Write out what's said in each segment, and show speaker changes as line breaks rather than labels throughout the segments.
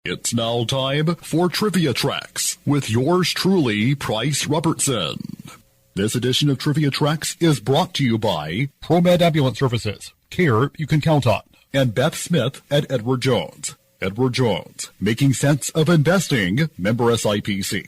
It's now time for Trivia Tracks with yours truly, Price Robertson. This edition of Trivia Tracks is brought to you by
ProMed Ambulance Services. Care you can count on.
And Beth Smith at Edward Jones. Edward Jones, making sense of investing, member SIPC.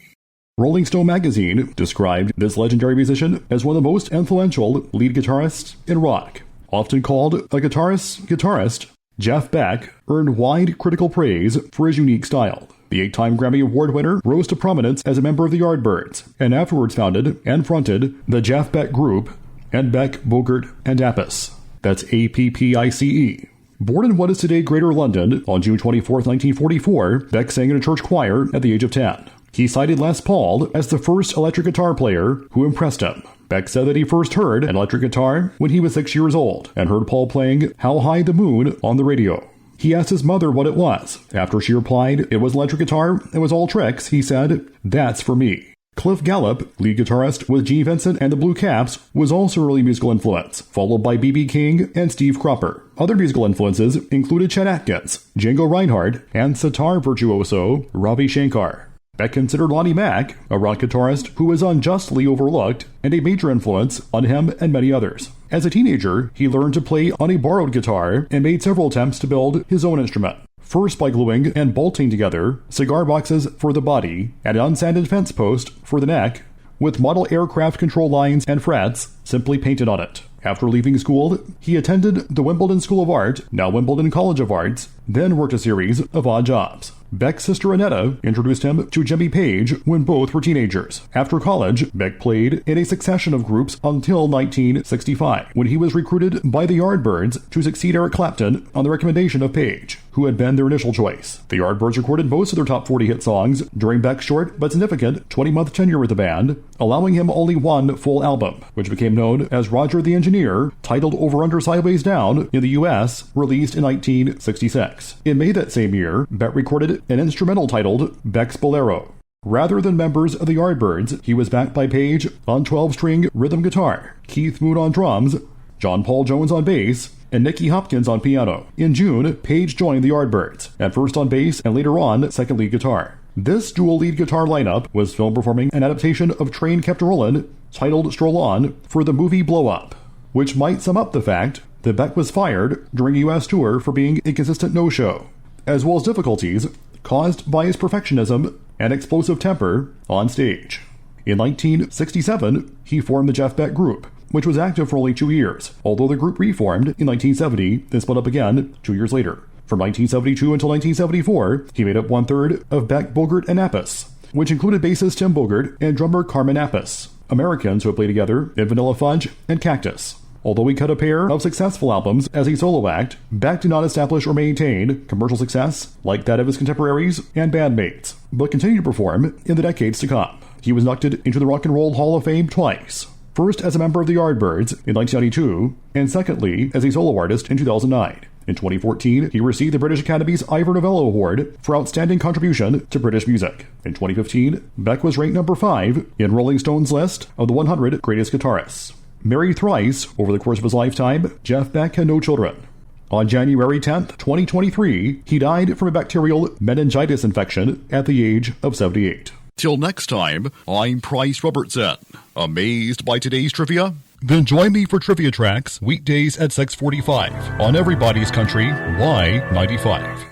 Rolling Stone magazine described this legendary musician as one of the most influential lead guitarists in rock. Often called a guitarist, Jeff Beck earned wide critical praise for his unique style. The 8-time Grammy Award winner rose to prominence as a member of the Yardbirds, and afterwards founded and fronted the Jeff Beck Group and Beck, Bogert, and Appice. That's A-P-P-I-C-E. Born in what is today Greater London on June 24, 1944, Beck sang in a church choir at the age of 10. He cited Les Paul as the first electric guitar player who impressed him. Beck said that he first heard an electric guitar when he was 6 years old and heard Paul playing How High the Moon on the radio. He asked his mother what it was. After she replied it was an electric guitar, it was all tricks, he said, "That's for me." Cliff Gallup, lead guitarist with Gene Vincent and the Blue Caps, was also an early musical influence, followed by B.B. King and Steve Cropper. Other musical influences included Chet Atkins, Django Reinhardt, and sitar virtuoso Ravi Shankar. Beck considered Lonnie Mack, a rock guitarist who was unjustly overlooked, and a major influence on him and many others. As a teenager, he learned to play on a borrowed guitar and made several attempts to build his own instrument. First by gluing and bolting together cigar boxes for the body and an unsanded fence post for the neck, with model aircraft control lines and frets simply painted on it. After leaving school, he attended the Wimbledon School of Art, now Wimbledon College of Arts, then worked a series of odd jobs. Beck's sister Annetta introduced him to Jimmy Page when both were teenagers. After college, Beck played in a succession of groups until 1965, when he was recruited by the Yardbirds to succeed Eric Clapton on the recommendation of Page, who had been their initial choice. The Yardbirds recorded most of their top 40 hit songs during Beck's short but significant 20-month tenure with the band, allowing him only one full album, which became known as Roger the Engineer, titled Over Under Sideways Down in the U.S., released in 1966. In May that same year, Beck recorded an instrumental titled Beck's Bolero. Rather than members of the Yardbirds, he was backed by Page on 12-string rhythm guitar, Keith Moon on drums, John Paul Jones on bass, and Nicky Hopkins on piano. In June, Page joined the Yardbirds, at first on bass and later on second lead guitar. This dual lead guitar lineup was filmed performing an adaptation of Train Kept Rollin' titled Stroll On for the movie Blow Up, which might sum up the fact that Beck was fired during a U.S. tour for being a consistent no-show, as well as difficulties caused by his perfectionism and explosive temper on stage. In 1967, he formed the Jeff Beck Group, which was active for only 2 years, although the group reformed in 1970 and split up again 2 years later. From 1972 until 1974, he made up 1/3 of Beck, Bogert, and Appice, which included bassist Tim Bogert and drummer Carmen Appice, Americans who have played together in Vanilla Fudge and Cactus. Although he cut a pair of successful albums as a solo act, Beck did not establish or maintain commercial success like that of his contemporaries and bandmates, but continued to perform in the decades to come. He was inducted into the Rock and Roll Hall of Fame twice, first as a member of the Yardbirds in 1992, and secondly as a solo artist in 2009. In 2014, he received the British Academy's Ivor Novello Award for outstanding contribution to British music. In 2015, Beck was ranked number 5 in Rolling Stone's list of the 100 greatest guitarists. Married thrice over the course of his lifetime, Jeff Beck had no children. On January 10, 2023, he died from a bacterial meningitis infection at the age of 78.
Till next time, I'm Price Robertson. Amazed by today's trivia?
Then join me for Trivia Tracks weekdays at 6:45 on Everybody's Country Y95.